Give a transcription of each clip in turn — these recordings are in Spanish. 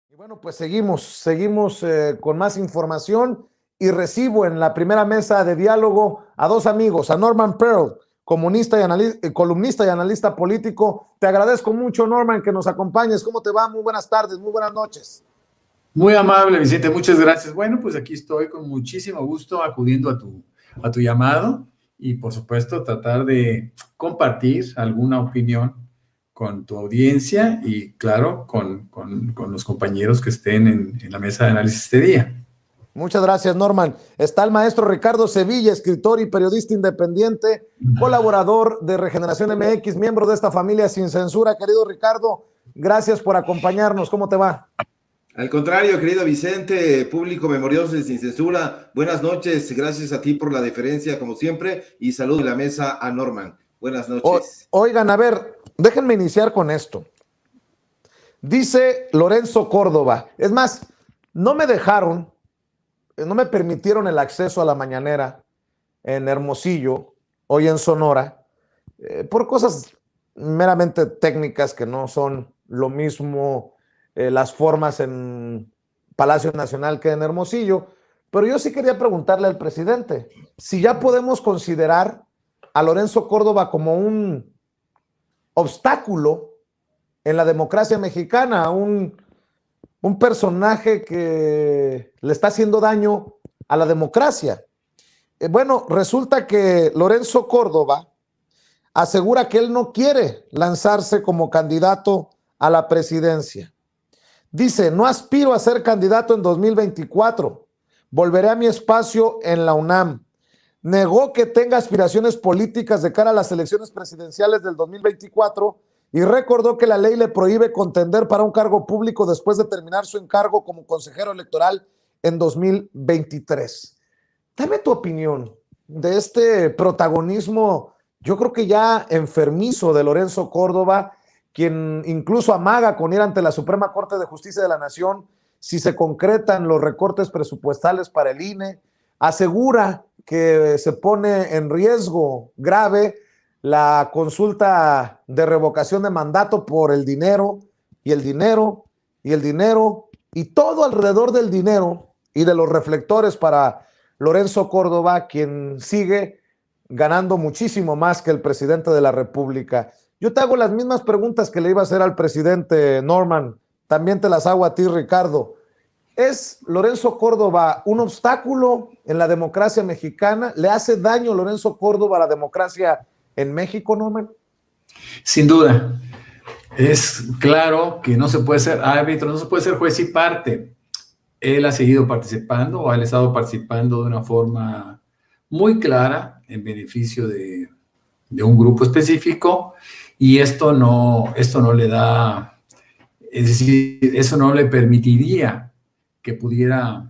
Y bueno, pues seguimos con más información y recibo en la primera mesa de diálogo a dos amigos, a Norman Pearl, columnista y analista político. Te agradezco mucho, Norman, que nos acompañes. ¿Cómo te va? Muy buenas tardes, muy buenas noches. Muy amable, Vicente, muchas gracias. Bueno, pues aquí estoy con muchísimo gusto acudiendo a tu llamado y por supuesto tratar de compartir alguna opinión con tu audiencia y claro, con los compañeros que estén en la mesa de análisis este día. Muchas gracias, Norman. Está el maestro Ricardo Sevilla, escritor y periodista independiente, colaborador de Regeneración MX, miembro de esta familia sin censura. Querido Ricardo, gracias por acompañarnos. ¿Cómo te va? Al contrario, querido Vicente, público memorioso y sin censura, buenas noches, gracias a ti por la deferencia como siempre y saludo en la mesa a Norman. Buenas noches. Oigan, a ver, déjenme iniciar con esto. Dice Lorenzo Córdoba, es más, no me permitieron el acceso a la mañanera en Hermosillo, hoy en Sonora, por cosas meramente técnicas que no son lo mismo las formas en Palacio Nacional que en Hermosillo, pero yo sí quería preguntarle al presidente si ya podemos considerar a Lorenzo Córdoba como un obstáculo en la democracia mexicana, un personaje que le está haciendo daño a la democracia. Bueno, resulta que Lorenzo Córdoba asegura que él no quiere lanzarse como candidato a la presidencia. Dice, no aspiro a ser candidato en 2024, volveré a mi espacio en la UNAM. Negó que tenga aspiraciones políticas de cara a las elecciones presidenciales del 2024 y recordó que la ley le prohíbe contender para un cargo público después de terminar su encargo como consejero electoral en 2023. Dame tu opinión de este protagonismo, yo creo que ya enfermizo de Lorenzo Córdoba, quien incluso amaga con ir ante la Suprema Corte de Justicia de la Nación si se concretan los recortes presupuestales para el INE, asegura que se pone en riesgo grave la consulta de revocación de mandato por el dinero y el dinero y el dinero y todo alrededor del dinero y de los reflectores para Lorenzo Córdoba, quien sigue ganando muchísimo más que el presidente de la República. Yo te hago las mismas preguntas que le iba a hacer al presidente Norman, también te las hago a ti, Ricardo. ¿Es Lorenzo Córdoba un obstáculo en la democracia mexicana? ¿Le hace daño Lorenzo Córdoba a la democracia en México, Norman? Sin duda. Es claro que no se puede ser árbitro, no se puede ser juez y parte. Él ha seguido participando o ha estado participando de una forma muy clara en beneficio de un grupo específico y esto no le da, es decir, eso no le permitiría que pudiera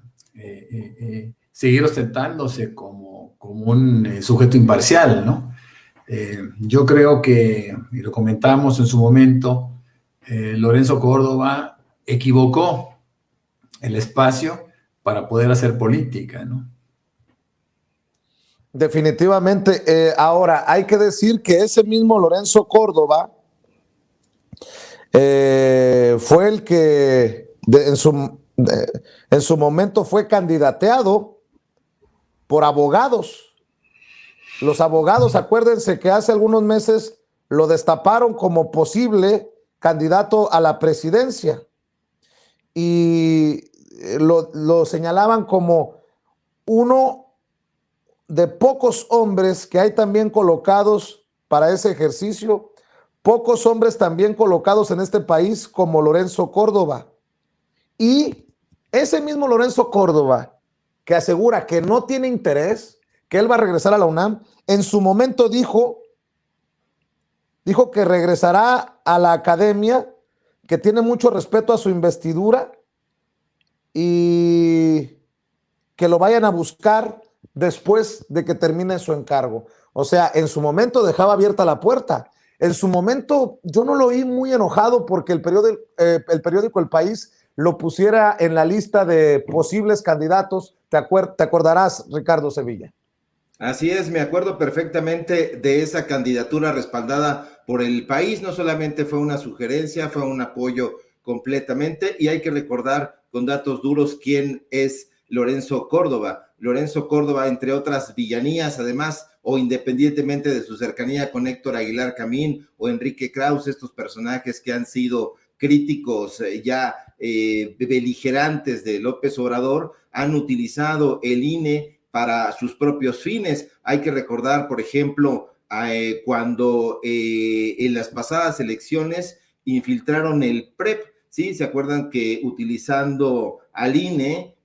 seguir ostentándose como un sujeto imparcial, ¿no? Yo creo que, y lo comentamos en su momento, Lorenzo Córdoba equivocó el espacio para poder hacer política, ¿no? Definitivamente. Ahora, hay que decir que ese mismo Lorenzo Córdoba fue el que en su momento fue candidateado por abogados. Los abogados, acuérdense que hace algunos meses lo destaparon como posible candidato a la presidencia y lo señalaban como uno de pocos hombres que hay también colocados para ese ejercicio, pocos hombres también colocados en este país como Lorenzo Córdoba. Y ese mismo Lorenzo Córdoba, que asegura que no tiene interés, que él va a regresar a la UNAM, en su momento dijo que regresará a la academia, que tiene mucho respeto a su investidura y que lo vayan a buscar después de que termine su encargo. O sea, en su momento dejaba abierta la puerta. En su momento yo no lo oí muy enojado porque el periódico El País lo pusiera en la lista de posibles candidatos. ¿Te acordarás, Ricardo Sevilla? Así es, me acuerdo perfectamente de esa candidatura respaldada por El País. No solamente fue una sugerencia, fue un apoyo completamente, y hay que recordar con datos duros quién es Lorenzo Córdoba. Lorenzo Córdoba, entre otras villanías, además, o independientemente de su cercanía con Héctor Aguilar Camín o Enrique Krause, estos personajes que han sido críticos beligerantes de López Obrador, han utilizado el INE para sus propios fines. Hay que recordar, por ejemplo, cuando en las pasadas elecciones infiltraron el PREP, ¿sí? ¿Se acuerdan que utilizando al INE,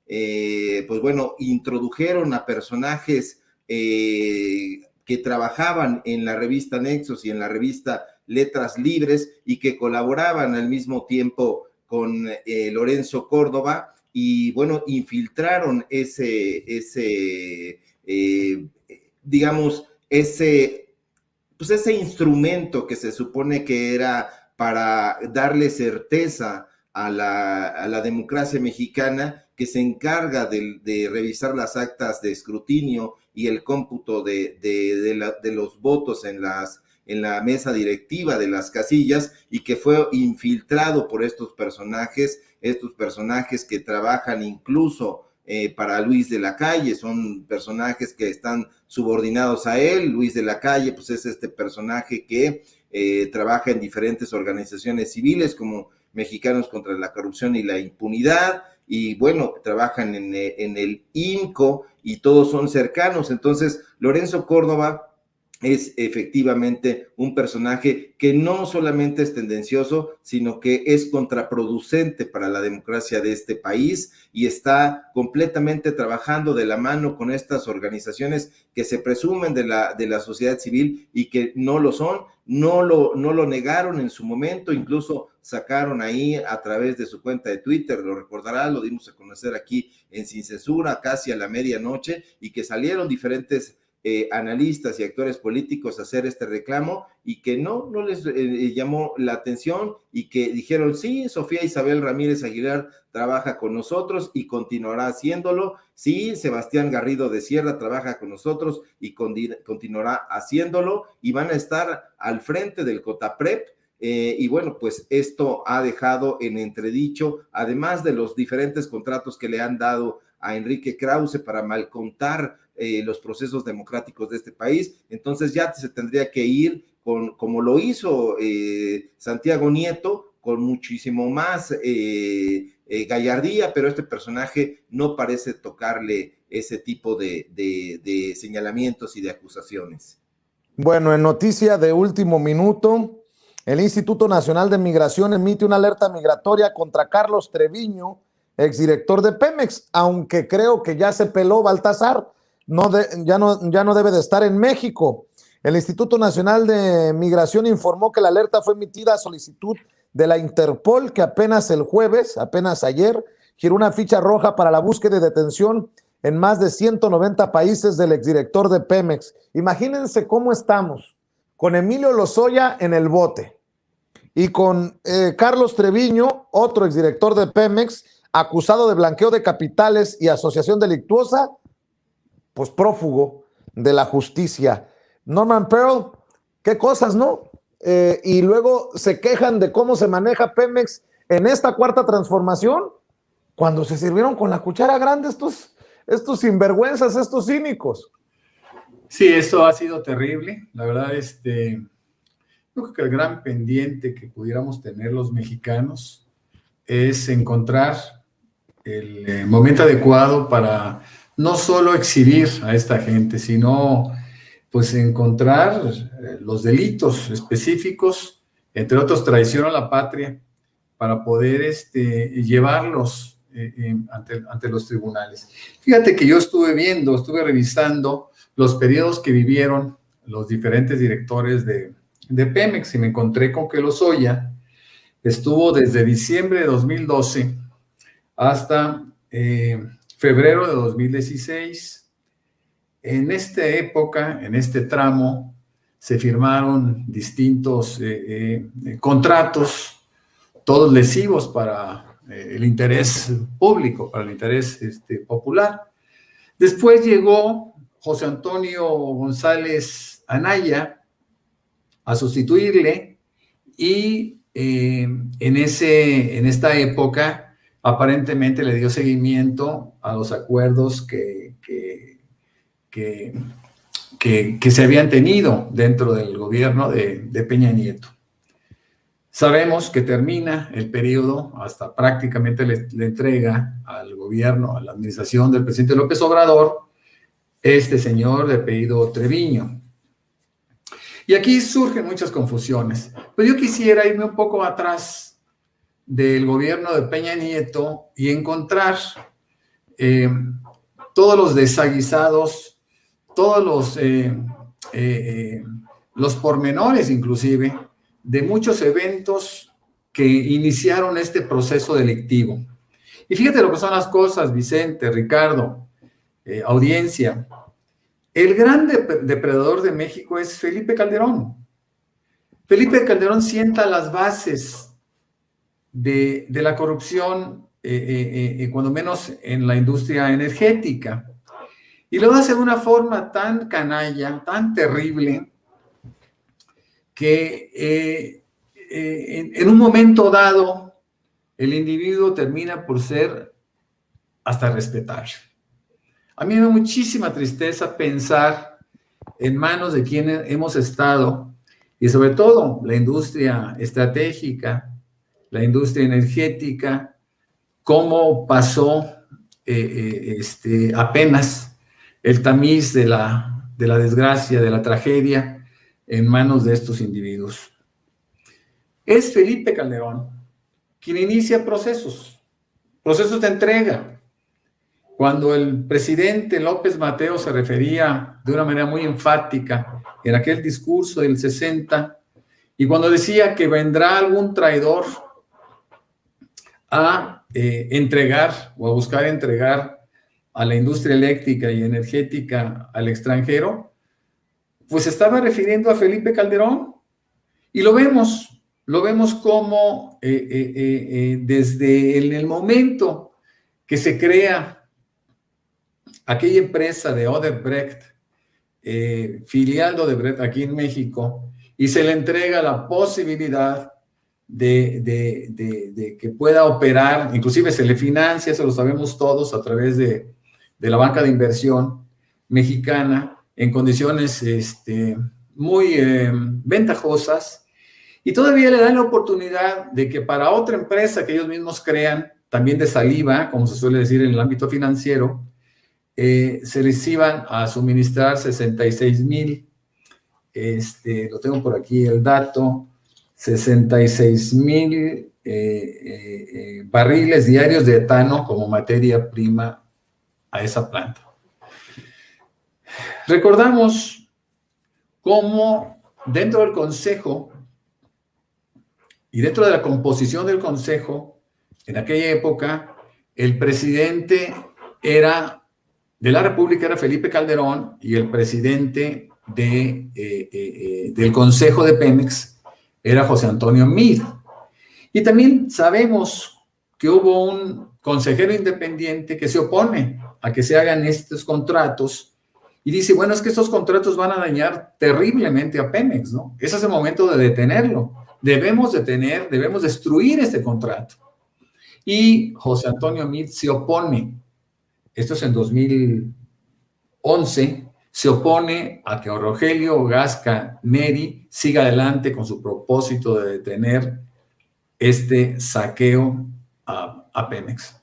pues bueno, introdujeron a personajes que trabajaban en la revista Nexos y en la revista Letras Libres y que colaboraban al mismo tiempo con Lorenzo Córdoba, y bueno, infiltraron digamos, ese instrumento que se supone que era para darle certeza a la democracia mexicana, que se encarga de revisar las actas de escrutinio y el cómputo de los votos en la mesa directiva de las casillas, y que fue infiltrado por estos personajes que trabajan incluso para Luis de la Calle, son personajes que están subordinados a él. Luis de la Calle, pues es este personaje que trabaja en diferentes organizaciones civiles como Mexicanos contra la Corrupción y la Impunidad, y bueno, trabajan en el INCO, y todos son cercanos. Entonces, Lorenzo Córdoba es efectivamente un personaje que no solamente es tendencioso, sino que es contraproducente para la democracia de este país, y está completamente trabajando de la mano con estas organizaciones que se presumen de la sociedad civil y que no lo son. No lo negaron en su momento, incluso sacaron ahí a través de su cuenta de Twitter, lo recordará, lo dimos a conocer aquí en Sin Censura casi a la medianoche, y que salieron diferentes analistas y actores políticos a hacer este reclamo, y que no les llamó la atención, y que dijeron: sí, Sofía Isabel Ramírez Aguilar trabaja con nosotros y continuará haciéndolo, sí, Sebastián Garrido de Sierra trabaja con nosotros y continuará haciéndolo, y van a estar al frente del COTAPREP. Y bueno, pues esto ha dejado en entredicho, además de los diferentes contratos que le han dado a Enrique Krause para malcontar los procesos democráticos de este país. Entonces ya se tendría que ir como lo hizo Santiago Nieto, con muchísimo más gallardía, pero este personaje no parece tocarle ese tipo de señalamientos y de acusaciones. Bueno, en noticia de último minuto, el Instituto Nacional de Migración emite una alerta migratoria contra Carlos Treviño, exdirector de Pemex, aunque creo que ya se peló Baltasar, ya no debe de estar en México. El Instituto Nacional de Migración informó que la alerta fue emitida a solicitud de la Interpol, que apenas el jueves, apenas ayer, giró una ficha roja para la búsqueda y detención en más de 190 países del exdirector de Pemex. Imagínense cómo estamos, con Emilio Lozoya en el bote y con Carlos Treviño, otro exdirector de Pemex, acusado de blanqueo de capitales y asociación delictuosa, pues prófugo de la justicia. Norman Pearl, qué cosas, ¿no? Y luego se quejan de cómo se maneja Pemex en esta cuarta transformación, cuando se sirvieron con la cuchara grande estos sinvergüenzas, estos cínicos. Sí, esto ha sido terrible. La verdad, yo creo que el gran pendiente que pudiéramos tener los mexicanos es encontrar el momento adecuado para no solo exhibir a esta gente, sino pues encontrar los delitos específicos, entre otros traición a la patria, para poder llevarlos ante los tribunales. Fíjate que yo estuve revisando los periodos que vivieron los diferentes directores de Pemex, y me encontré con que Lozoya estuvo desde diciembre de 2012 hasta febrero de 2016. En esta época, en este tramo, se firmaron distintos contratos, todos lesivos para el interés público, para el interés popular. Después llegó José Antonio González Anaya a sustituirle, y en esta época aparentemente le dio seguimiento a los acuerdos que se habían tenido dentro del gobierno de Peña Nieto. Sabemos que termina el periodo, hasta prácticamente le entrega al gobierno, a la administración del presidente López Obrador, este señor de apellido Treviño. Y aquí surgen muchas confusiones. Pero yo quisiera irme un poco atrás del gobierno de Peña Nieto y encontrar todos los desaguisados, todos los pormenores inclusive, de muchos eventos que iniciaron este proceso delictivo. Y fíjate lo que son las cosas, Vicente, Ricardo, audiencia. El gran depredador de México es Felipe Calderón. Felipe Calderón sienta las bases de la corrupción, cuando menos en la industria energética. Y lo hace de una forma tan canalla, tan terrible, que en un momento dado el individuo termina por ser hasta respetable. A mí me da muchísima tristeza pensar en manos de quienes hemos estado, y sobre todo la industria estratégica, la industria energética, cómo pasó apenas el tamiz de la desgracia, de la tragedia, en manos de estos individuos. Es Felipe Calderón quien inicia procesos de entrega. Cuando el presidente López Mateo se refería de una manera muy enfática en aquel discurso del 60, y cuando decía que vendrá algún traidor a entregar o a buscar entregar a la industria eléctrica y energética al extranjero, pues estaba refiriendo a Felipe Calderón. Y lo vemos como desde el momento que se crea aquella empresa de Odebrecht, filial de Odebrecht aquí en México, y se le entrega la posibilidad de que pueda operar, inclusive se le financia, eso lo sabemos todos, a través de la banca de inversión mexicana, en condiciones muy ventajosas, y todavía le dan la oportunidad de que para otra empresa que ellos mismos crean, también de saliva, como se suele decir en el ámbito financiero, se les iban a suministrar 66,000, lo tengo por aquí el dato, 66,000 barriles diarios de etano como materia prima a esa planta. Recordamos cómo dentro del Consejo y dentro de la composición del Consejo, en aquella época, el presidente de la República era Felipe Calderón, y el presidente del Consejo de Pemex era José Antonio Meade. Y también sabemos que hubo un consejero independiente que se opone a que se hagan estos contratos, y dice, bueno, es que estos contratos van a dañar terriblemente a Pemex, ¿no? Ese es el momento de detenerlo. Debemos destruir este contrato. Y José Antonio Meade se opone. Esto es en 2011. Se opone a que Rogelio Gasca Neri siga adelante con su propósito de detener este saqueo a Pemex.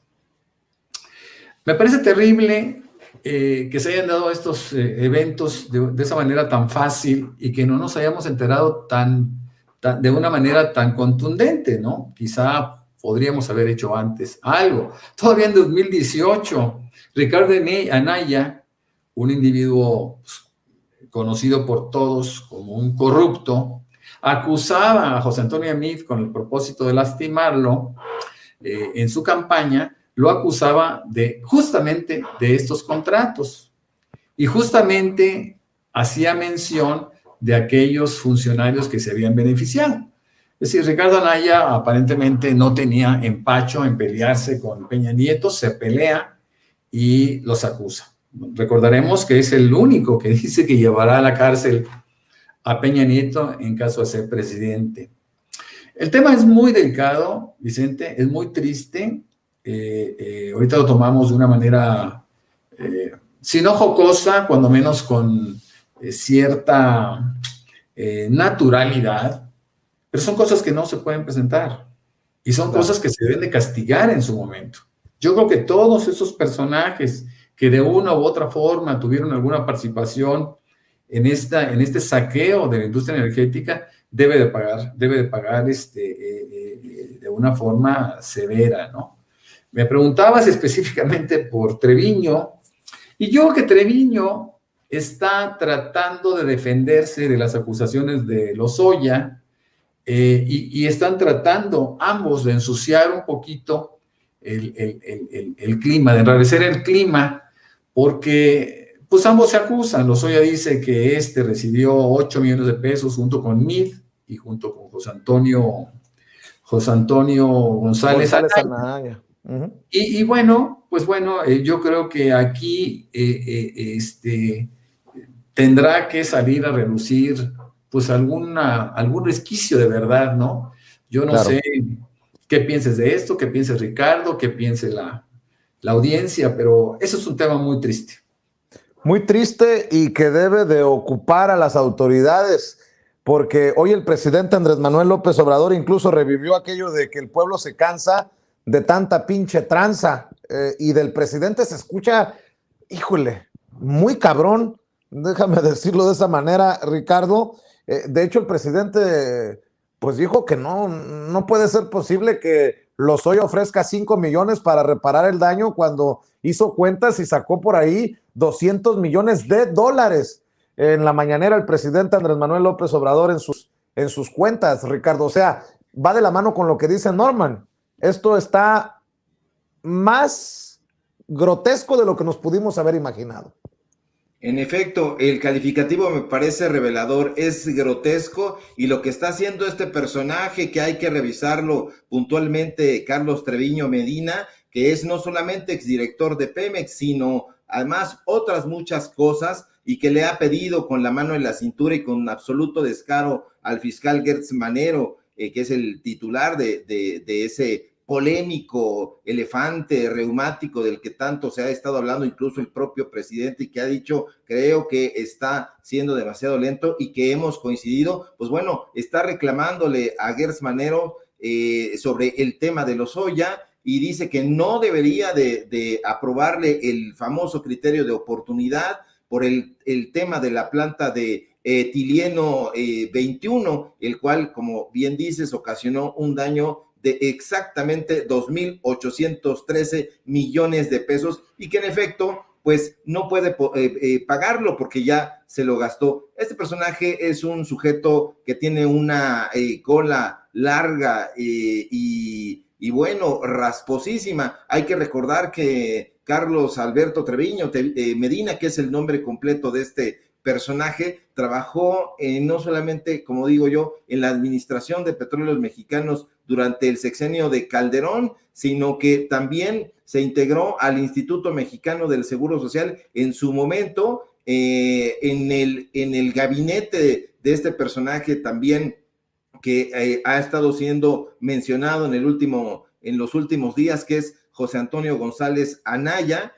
Me parece terrible que se hayan dado estos eventos de esa manera tan fácil, y que no nos hayamos enterado de una manera tan contundente, ¿no? Quizá podríamos haber hecho antes algo. Todavía en 2018, Ricardo Anaya, un individuo conocido por todos como un corrupto, acusaba a José Antonio Meade con el propósito de lastimarlo en su campaña. Lo acusaba justamente de estos contratos, y justamente hacía mención de aquellos funcionarios que se habían beneficiado. Es decir, Ricardo Anaya aparentemente no tenía empacho en pelearse con Peña Nieto, se pelea y los acusa. Recordaremos que es el único que dice que llevará a la cárcel a Peña Nieto en caso de ser presidente. El tema es muy delicado, Vicente, es muy triste. Ahorita lo tomamos de una manera, si no jocosa, cuando menos con cierta naturalidad, pero son cosas que no se pueden presentar y son Claro. cosas que se deben de castigar en su momento. Yo creo que todos esos personajes que de una u otra forma tuvieron alguna participación en este saqueo de la industria energética, debe de pagar de una forma severa, ¿no? Me preguntabas específicamente por Treviño, y yo creo que Treviño está tratando de defenderse de las acusaciones de Lozoya, y están tratando ambos de ensuciar un poquito el clima, de enrarecer el clima, porque pues ambos se acusan. Lozoya dice que recibió 8 millones de pesos junto con Mid y junto con José Antonio González Anaya. Uh-huh. y bueno, pues bueno, yo creo que aquí tendrá que salir a relucir pues algún resquicio de verdad, ¿no? Yo no Claro. sé qué pienses de esto, qué pienses Ricardo, qué piense la audiencia, pero eso es un tema muy triste. Muy triste y que debe de ocupar a las autoridades, porque hoy el presidente Andrés Manuel López Obrador incluso revivió aquello de que el pueblo se cansa de tanta pinche tranza, y del presidente se escucha, híjole, muy cabrón, déjame decirlo de esa manera, Ricardo. De hecho, el presidente pues dijo que no puede ser posible que Lozoya ofrezca 5 millones para reparar el daño cuando hizo cuentas y sacó por ahí 200 millones de dólares. En la mañanera el presidente Andrés Manuel López Obrador en sus cuentas, Ricardo. O sea, va de la mano con lo que dice Norman. Esto está más grotesco de lo que nos pudimos haber imaginado. En efecto, el calificativo me parece revelador, es grotesco, y lo que está haciendo este personaje, que hay que revisarlo puntualmente, Carlos Treviño Medina, que es no solamente exdirector de Pemex, sino además otras muchas cosas, y que le ha pedido con la mano en la cintura y con absoluto descaro al fiscal Gertz Manero, que es el titular de ese polémico elefante reumático del que tanto se ha estado hablando, incluso el propio presidente, y que ha dicho, creo que está siendo demasiado lento, y que hemos coincidido, pues bueno, está reclamándole a Gertz Manero sobre el tema de Lozoya, y dice que no debería de aprobarle el famoso criterio de oportunidad por el tema de la planta de etileno 21, el cual, como bien dices, ocasionó un daño de exactamente 2.813 millones de pesos, y que en efecto pues no puede pagarlo porque ya se lo gastó. Este personaje es un sujeto que tiene una cola larga y bueno, rasposísima. Hay que recordar que Carlos Alberto Treviño Medina, que es el nombre completo de este personaje, trabajó no solamente, como digo yo, en la administración de Petróleos Mexicanos durante el sexenio de Calderón, sino que también se integró al Instituto Mexicano del Seguro Social en su momento, en el gabinete de este personaje también, que ha estado siendo mencionado en los últimos días, que es José Antonio González Anaya,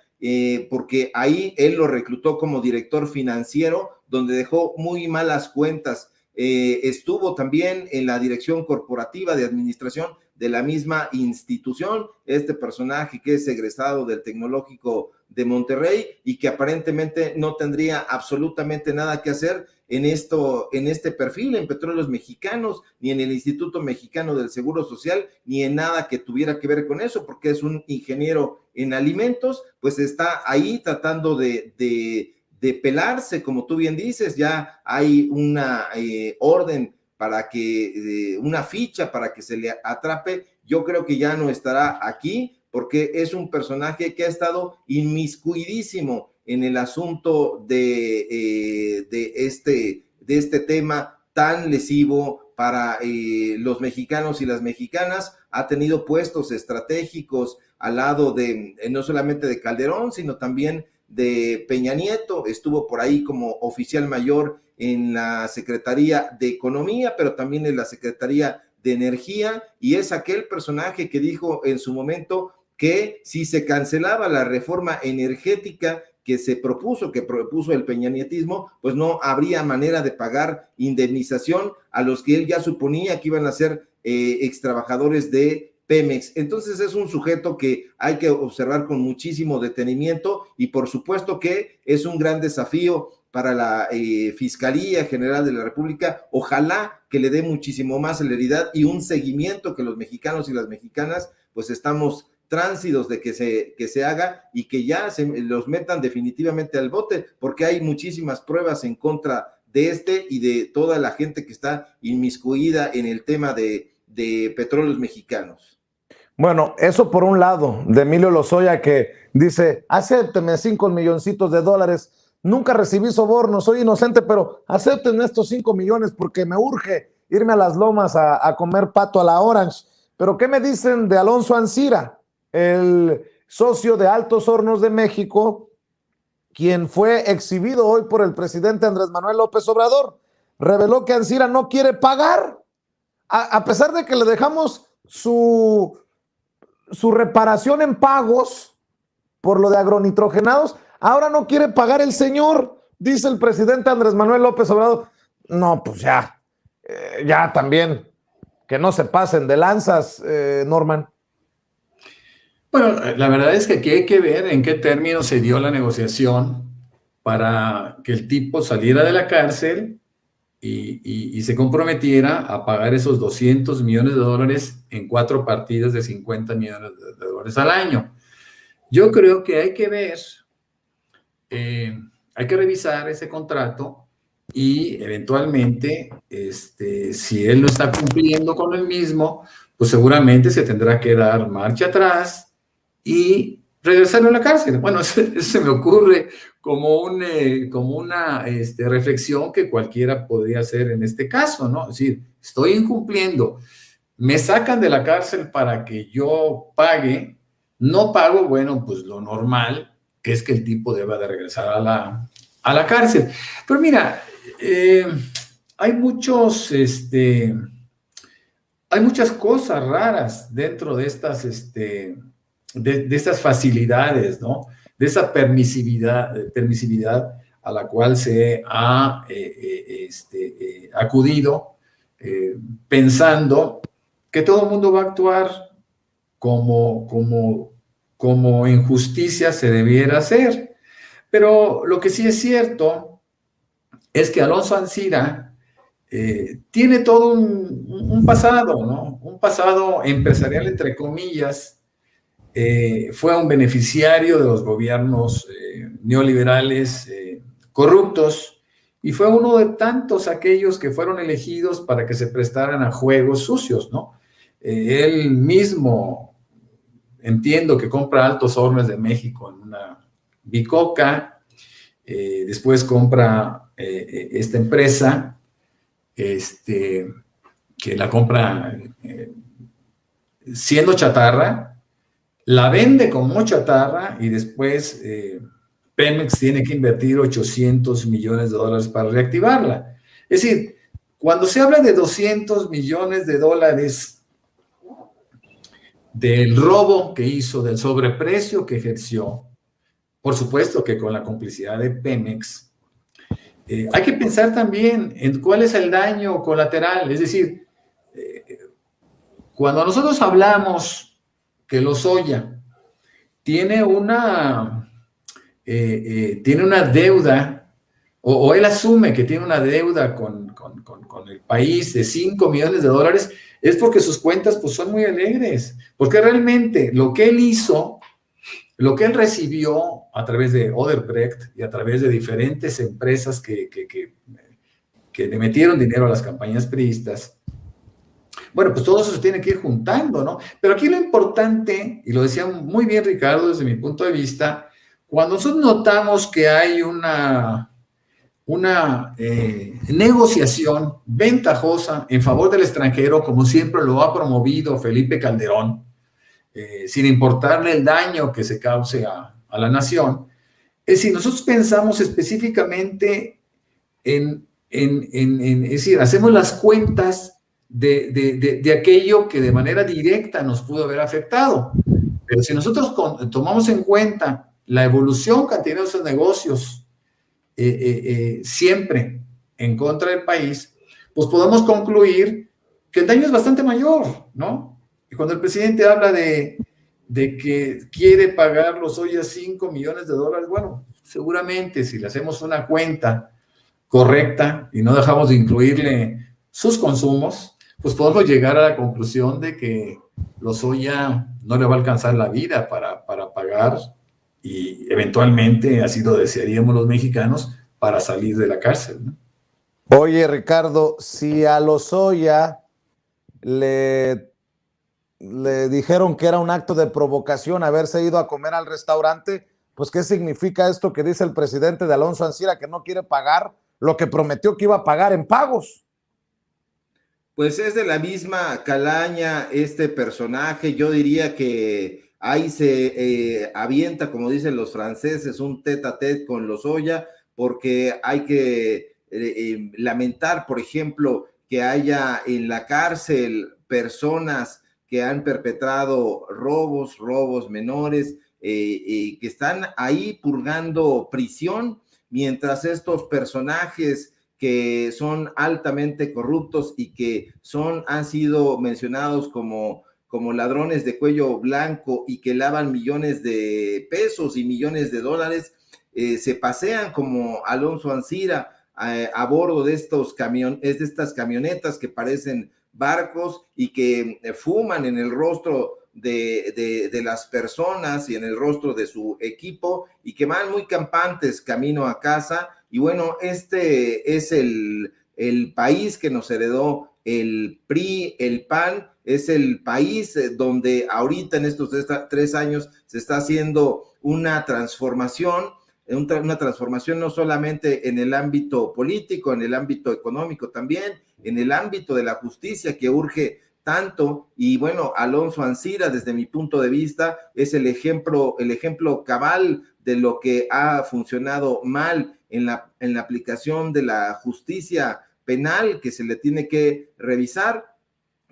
porque ahí él lo reclutó como director financiero, donde dejó muy malas cuentas. Estuvo también en la dirección corporativa de administración de la misma institución, este personaje que es egresado del Tecnológico de Monterrey y que aparentemente no tendría absolutamente nada que hacer en este perfil, en Petróleos Mexicanos, ni en el Instituto Mexicano del Seguro Social, ni en nada que tuviera que ver con eso, porque es un ingeniero en alimentos, pues está ahí tratando de pelarse, como tú bien dices. Ya hay una orden para que, una ficha para que se le atrape. Yo creo que ya no estará aquí, porque es un personaje que ha estado inmiscuidísimo en el asunto de este tema tan lesivo para los mexicanos y las mexicanas. Ha tenido puestos estratégicos al lado de no solamente de Calderón, sino también de Peña Nieto. Estuvo por ahí como oficial mayor en la Secretaría de Economía, pero también en la Secretaría de energía, y es aquel personaje que dijo en su momento que si se cancelaba la reforma energética que propuso el peñanietismo, pues no habría manera de pagar indemnización a los que él ya suponía que iban a ser extrabajadores de Pemex. Entonces es un sujeto que hay que observar con muchísimo detenimiento, y por supuesto que es un gran desafío para la Fiscalía General de la República. Ojalá que le dé muchísimo más celeridad y un seguimiento que los mexicanos y las mexicanas pues estamos tránsidos de que se haga, y que ya los metan definitivamente al bote, porque hay muchísimas pruebas en contra de y de toda la gente que está inmiscuida en el tema de petróleos mexicanos. Bueno, eso por un lado, de Emilio Lozoya, que dice, acépteme $5 milloncitos, nunca recibí soborno, soy inocente, pero acéptenme estos 5 millones porque me urge irme a las lomas a comer pato a la Orange. Pero ¿qué me dicen de Alonso Ancira, el socio de Altos Hornos de México, quien fue exhibido hoy por el presidente Andrés Manuel López Obrador? Reveló que Ancira no quiere pagar, a pesar de que le dejamos su reparación en pagos por lo de agronitrogenados. Ahora no quiere pagar el señor, dice el presidente Andrés Manuel López Obrador. No, pues ya también, que no se pasen de lanzas, Norman. Bueno, la verdad es que aquí hay que ver en qué términos se dio la negociación para que el tipo saliera de la cárcel y se comprometiera a pagar esos $200 millones en 4 partidas de $50 millones al año. Yo creo que hay que ver, hay que revisar ese contrato y eventualmente, si él no está cumpliendo con el mismo, pues seguramente se tendrá que dar marcha atrás y regresarlo a la cárcel. Bueno, eso se me ocurre como una reflexión que cualquiera podría hacer en este caso, ¿no? Es decir, estoy incumpliendo, me sacan de la cárcel para que yo pague, no pago, bueno, pues lo normal, que es que el tipo deba de regresar a la cárcel. Pero mira, hay muchas cosas raras dentro de estas, de estas facilidades, ¿no? De esa permisividad a la cual se ha acudido, pensando que todo el mundo va a actuar como en justicia se debiera hacer. Pero lo que sí es cierto es que Alonso Ancira tiene todo un pasado, ¿no? Un pasado empresarial, entre comillas. Fue un beneficiario de los gobiernos neoliberales corruptos, y fue uno de tantos aquellos que fueron elegidos para que se prestaran a juegos sucios, ¿no? Él mismo, entiendo que compra Altos Hornos de México en una bicoca, después compra esta empresa, que la compra siendo chatarra, la vende como chatarra, y después Pemex tiene que invertir $800 millones para reactivarla. Es decir, cuando se habla de $200 millones del robo que hizo, del sobreprecio que ejerció, por supuesto que con la complicidad de Pemex, hay que pensar también en cuál es el daño colateral. Es decir, cuando nosotros hablamos que Lozoya tiene una deuda, o él asume que tiene una deuda con el país de $5 millones, es porque sus cuentas pues son muy alegres, porque realmente lo que él hizo, lo que él recibió a través de Odebrecht y a través de diferentes empresas que le metieron dinero a las campañas priistas, bueno, pues todo eso se tiene que ir juntando, ¿no? Pero aquí lo importante, y lo decía muy bien Ricardo desde mi punto de vista, cuando nosotros notamos que hay una negociación ventajosa en favor del extranjero, como siempre lo ha promovido Felipe Calderón, sin importarle el daño que se cause a la nación, es decir, nosotros pensamos específicamente es decir, hacemos las cuentas de aquello que de manera directa nos pudo haber afectado. Pero si nosotros tomamos en cuenta la evolución que han tenido esos negocios siempre en contra del país, pues podemos concluir que el daño es bastante mayor, ¿no? Y cuando el presidente habla de que quiere pagar los Lozoya $5 millones, bueno, seguramente si le hacemos una cuenta correcta y no dejamos de incluirle sus consumos, pues podemos llegar a la conclusión de que Lozoya no le va a alcanzar la vida para pagar, y eventualmente, así lo desearíamos los mexicanos, para salir de la cárcel, ¿no? Oye, Ricardo, si a Lozoya le dijeron que era un acto de provocación haberse ido a comer al restaurante, pues ¿qué significa esto que dice el presidente de Alonso Ancira, que no quiere pagar lo que prometió que iba a pagar en pagos? Pues es de la misma calaña este personaje. Yo diría que ahí se avienta, como dicen los franceses, un tete a tete con Lozoya, porque hay que lamentar, por ejemplo, que haya en la cárcel personas que han perpetrado robos menores, que están ahí purgando prisión, mientras estos personajes que son altamente corruptos y que han sido mencionados como ladrones de cuello blanco y que lavan millones de pesos y millones de dólares, se pasean como Alonso Ancira a bordo de estas camionetas que parecen barcos y que fuman en el rostro de las personas y en el rostro de su equipo, y que van muy campantes camino a casa. Y bueno, este es el país que nos heredó el PRI, el PAN. Es el país donde ahorita en estos 3 años se está haciendo una transformación no solamente en el ámbito político, en el ámbito económico también, en el ámbito de la justicia que urge tanto. Y bueno, Alonso Ancira, desde mi punto de vista, es el ejemplo cabal de lo que ha funcionado mal en la aplicación de la justicia penal, que se le tiene que revisar.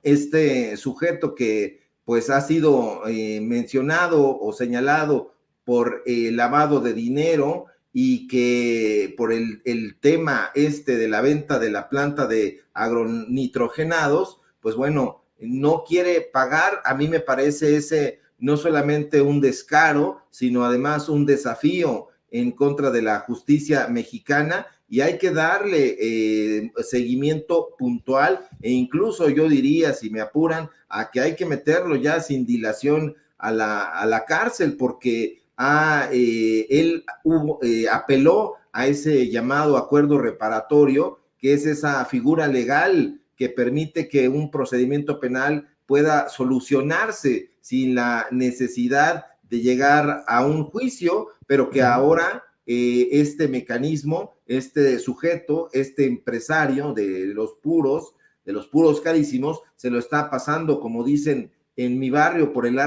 Este sujeto que pues ha sido mencionado o señalado por lavado de dinero, y que por el tema de la venta de la planta de agronitrogenados, pues bueno, no quiere pagar. A mí me parece ese no solamente un descaro, sino además un desafío en contra de la justicia mexicana, y hay que darle seguimiento puntual, e incluso yo diría, si me apuran, a que hay que meterlo ya sin dilación a la cárcel, porque él apeló a ese llamado acuerdo reparatorio, que es esa figura legal que permite que un procedimiento penal pueda solucionarse sin la necesidad de llegar a un juicio, pero que ahora este mecanismo, este sujeto, este empresario de los puros carísimos, se lo está pasando, como dicen en mi barrio, por el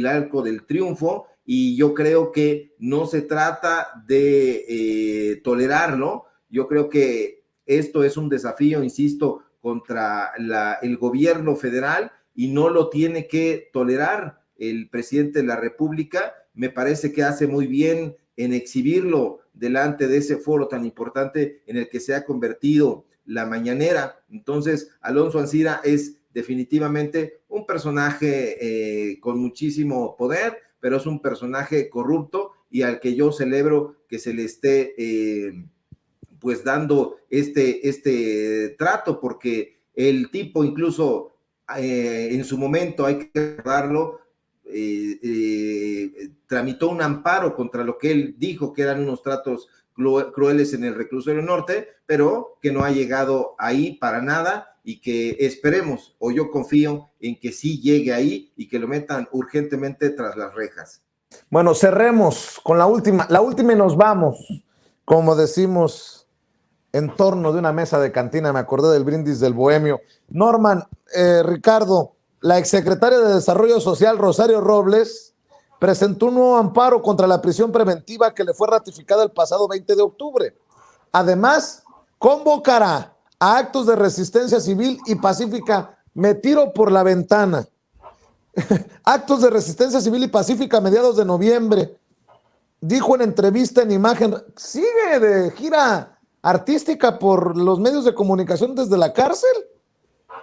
arco del triunfo. Y yo creo que no se trata de tolerarlo. Yo creo que esto es un desafío, insisto, contra el gobierno federal, y no lo tiene que tolerar el presidente de la República. Me parece que hace muy bien en exhibirlo delante de ese foro tan importante en el que se ha convertido la mañanera. Entonces, Alonso Ancira es definitivamente un personaje con muchísimo poder, pero es un personaje corrupto, y al que yo celebro que se le esté pues dando este trato, porque el tipo incluso en su momento, hay que recordarlo, tramitó un amparo contra lo que él dijo que eran unos tratos crueles en el reclusorio norte, pero que no ha llegado ahí para nada, y que esperemos, o yo confío en que sí llegue ahí y que lo metan urgentemente tras las rejas. Bueno, cerremos con la última y nos vamos, como decimos, en torno de una mesa de cantina. Me acordé del brindis del bohemio. Norman, Ricardo, la exsecretaria de Desarrollo Social, Rosario Robles, presentó un nuevo amparo contra la prisión preventiva que le fue ratificada el pasado 20 de octubre. Además, convocará a actos de resistencia civil y pacífica Me tiro por la ventana. Actos de resistencia civil y pacífica a mediados de noviembre. Dijo en entrevista en Imagen, sigue de gira artística por los medios de comunicación desde la cárcel.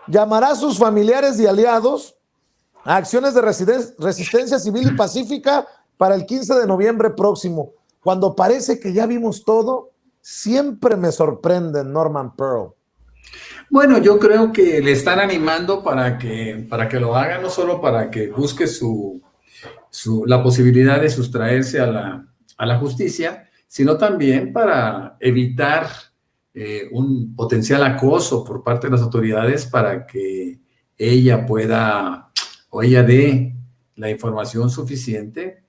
Llamará a sus familiares y aliados a acciones de resistencia civil y pacífica para el 15 de noviembre próximo. Cuando parece que ya vimos todo, siempre me sorprende Norman Pearl. Bueno, yo creo que le están animando para que lo haga, no solo para que busque la posibilidad de sustraerse a la justicia, sino también para evitar un potencial acoso por parte de las autoridades para que ella pueda o ella dé la información suficiente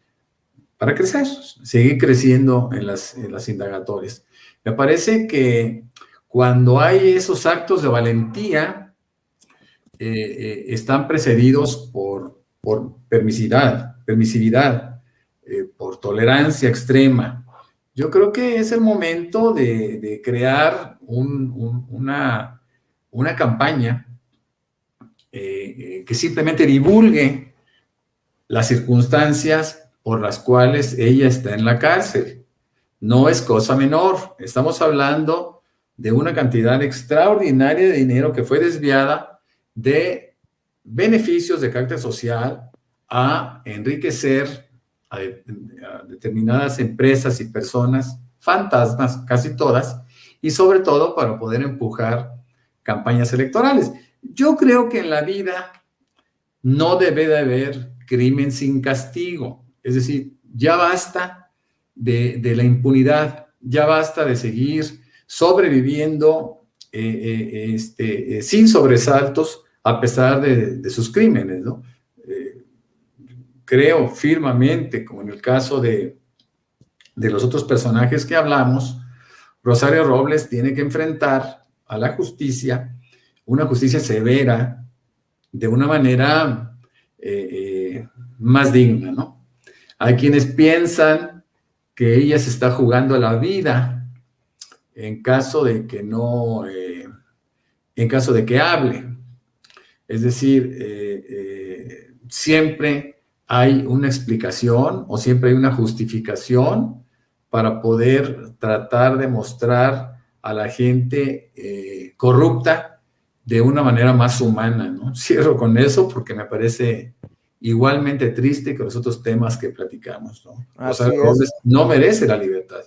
para crecer, seguir creciendo en las indagatorias. Me parece que cuando hay esos actos de valentía, están precedidos por permisividad, por tolerancia extrema. Yo creo que es el momento de crear una campaña que simplemente divulgue las circunstancias por las cuales ella está en la cárcel. No es cosa menor. Estamos hablando de una cantidad extraordinaria de dinero que fue desviada de beneficios de carácter social a enriquecer a determinadas empresas y personas, fantasmas, casi todas, y sobre todo para poder empujar campañas electorales. Yo creo que en la vida no debe de haber crimen sin castigo. Es decir, ya basta de la impunidad, ya basta de seguir sobreviviendo sin sobresaltos a pesar de sus crímenes, ¿no? Creo firmemente, como en el caso de los otros personajes que hablamos, Rosario Robles tiene que enfrentar a la justicia, una justicia severa, de una manera más digna, ¿no? Hay quienes piensan que ella se está jugando la vida en caso de que no, en caso de que hable. Es decir, siempre hay una explicación o siempre hay una justificación para poder tratar de mostrar a la gente corrupta de una manera más humana, ¿no? Cierro con eso porque me parece igualmente triste que los otros temas que platicamos, ¿no? Rosario Robles no merece la libertad.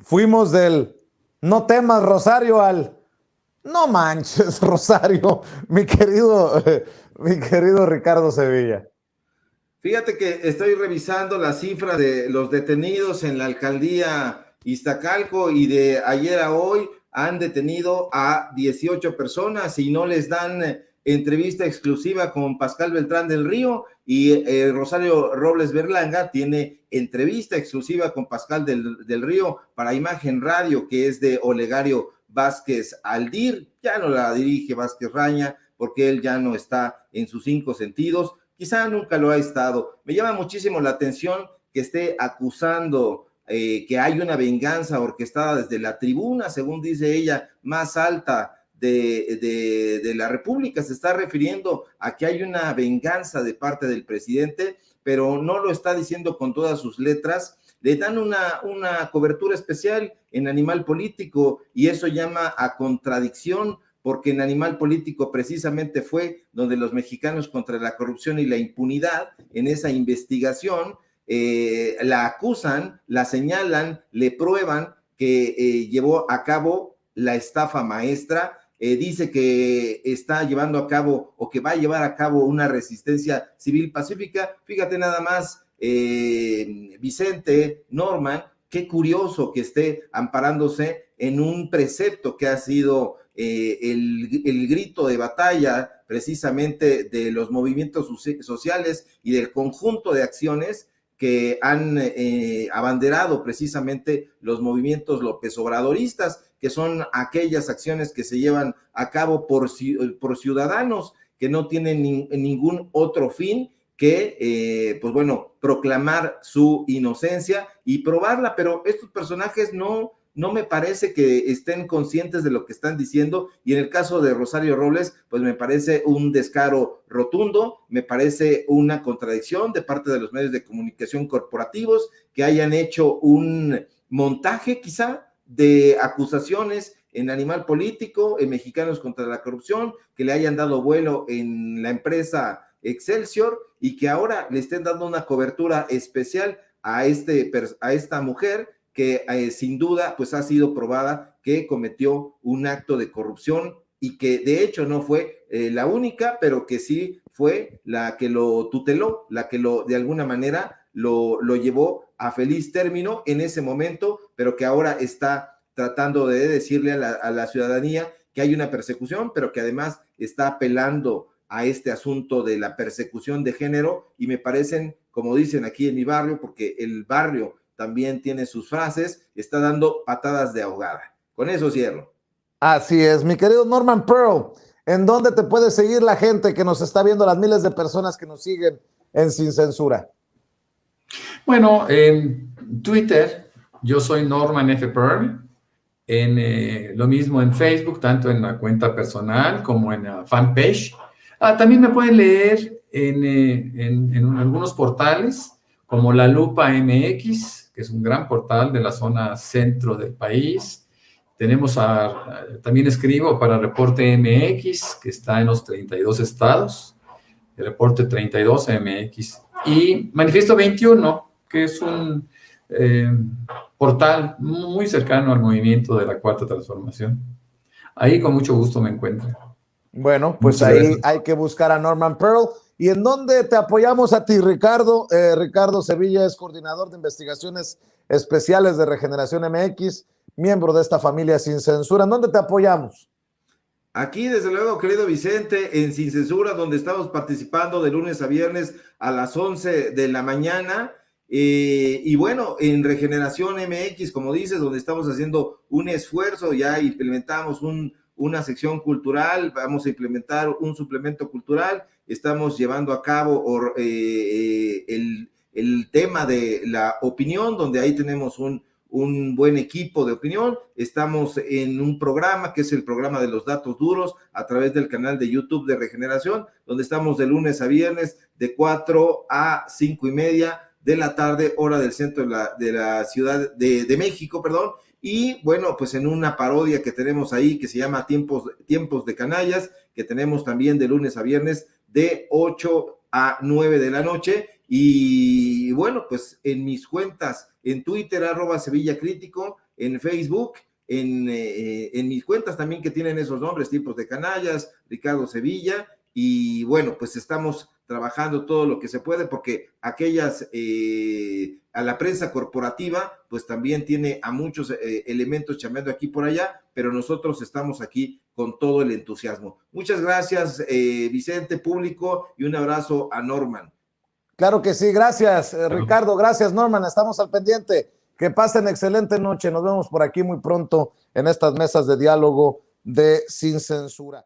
Fuimos del no temas, Rosario, al no manches, Rosario, mi querido Ricardo Sevilla. Fíjate que estoy revisando las cifras de los detenidos en la alcaldía Iztacalco y de ayer a hoy han detenido a 18 personas y no les dan entrevista exclusiva con Pascal Beltrán del Río, y Rosario Robles Berlanga tiene entrevista exclusiva con Pascal del Río para Imagen Radio, que es de Olegario Vázquez Aldir. Ya no la dirige Vázquez Raña porque él ya no está en sus 5 sentidos, quizá nunca lo ha estado. Me llama muchísimo la atención que esté acusando que hay una venganza orquestada desde la tribuna, según dice ella, más alta de la República. Se está refiriendo a que hay una venganza de parte del presidente, pero no lo está diciendo con todas sus letras. Le dan una cobertura especial en Animal Político y eso llama a contradicción, porque en Animal Político precisamente fue donde los mexicanos contra la corrupción y la impunidad, en esa investigación, la acusan, la señalan, le prueban que llevó a cabo la estafa maestra. Dice que está llevando a cabo o que va a llevar a cabo una resistencia civil pacífica. Fíjate nada más, Vicente, Norman, qué curioso que esté amparándose en un precepto que ha sido el grito de batalla precisamente de los movimientos sociales y del conjunto de acciones que han abanderado precisamente los movimientos López Obradoristas, que son aquellas acciones que se llevan a cabo por ciudadanos que no tienen ningún otro fin que, pues bueno, proclamar su inocencia y probarla. Pero estos personajes no no me parece que estén conscientes de lo que están diciendo, y en el caso de Rosario Robles, pues me parece un descaro rotundo, me parece una contradicción de parte de los medios de comunicación corporativos que hayan hecho un montaje quizá de acusaciones en Animal Político, en Mexicanos contra la Corrupción, que le hayan dado vuelo en la empresa Excelsior y que ahora le estén dando una cobertura especial a esta mujer que sin duda pues ha sido probada que cometió un acto de corrupción y que de hecho no fue la única, pero que sí fue la que lo tuteló, la que de alguna manera lo llevó a feliz término en ese momento, pero que ahora está tratando de decirle a la ciudadanía que hay una persecución, pero que además está apelando a este asunto de la persecución de género, y me parecen, como dicen aquí en mi barrio, porque el barrio también tiene sus frases, está dando patadas de ahogada. Con eso cierro. Así es, mi querido Norman Pearl, ¿en dónde te puede seguir la gente que nos está viendo, las miles de personas que nos siguen en Sin Censura? Bueno, en Twitter, yo soy Norman F. Pearl, lo mismo en Facebook, tanto en la cuenta personal como en la fanpage. También me pueden leer en algunos portales, como La Lupa MX, que es un gran portal de la zona centro del país. También escribo para Reporte MX, que está en los 32 estados, el Reporte 32 MX. Y Manifiesto 21, que es un portal muy cercano al movimiento de la Cuarta Transformación. Ahí con mucho gusto me encuentro. Bueno, pues muchas ahí gracias. Hay que buscar a Norman Pearl. ¿Y en dónde te apoyamos a ti, Ricardo? Ricardo Sevilla es coordinador de investigaciones especiales de Regeneración MX, miembro de esta familia Sin Censura. ¿En dónde te apoyamos? Aquí, desde luego, querido Vicente, en Sin Censura, donde estamos participando de lunes a viernes a las 11 de la mañana. Y bueno, en Regeneración MX, como dices, donde estamos haciendo un esfuerzo, ya implementamos una sección cultural, vamos a implementar un suplemento cultural, estamos llevando a cabo el tema de la opinión, donde ahí tenemos un buen equipo de opinión. Estamos en un programa que es el programa de los datos duros a través del canal de YouTube de Regeneración, donde estamos de lunes a viernes de 4 a 5:30 de la tarde, hora del centro de la Ciudad de México, perdón. Y bueno, pues en una parodia que tenemos ahí que se llama Tiempos de Canallas, que tenemos también de lunes a viernes de 8 a 9 de la noche. Y bueno, pues en mis cuentas, en Twitter, @SevillaCrítico, en Facebook, en mis cuentas también que tienen esos nombres, Tiempos de Canallas, Ricardo Sevilla, y bueno, pues estamos trabajando todo lo que se puede, porque a la prensa corporativa, pues también tiene a muchos elementos chambeando aquí por allá, pero nosotros estamos aquí con todo el entusiasmo. Muchas gracias, Vicente, público, y un abrazo a Norman. Claro que sí, gracias, Ricardo, gracias, Norman, estamos al pendiente. Que pasen excelente noche, nos vemos por aquí muy pronto en estas mesas de diálogo de Sin Censura.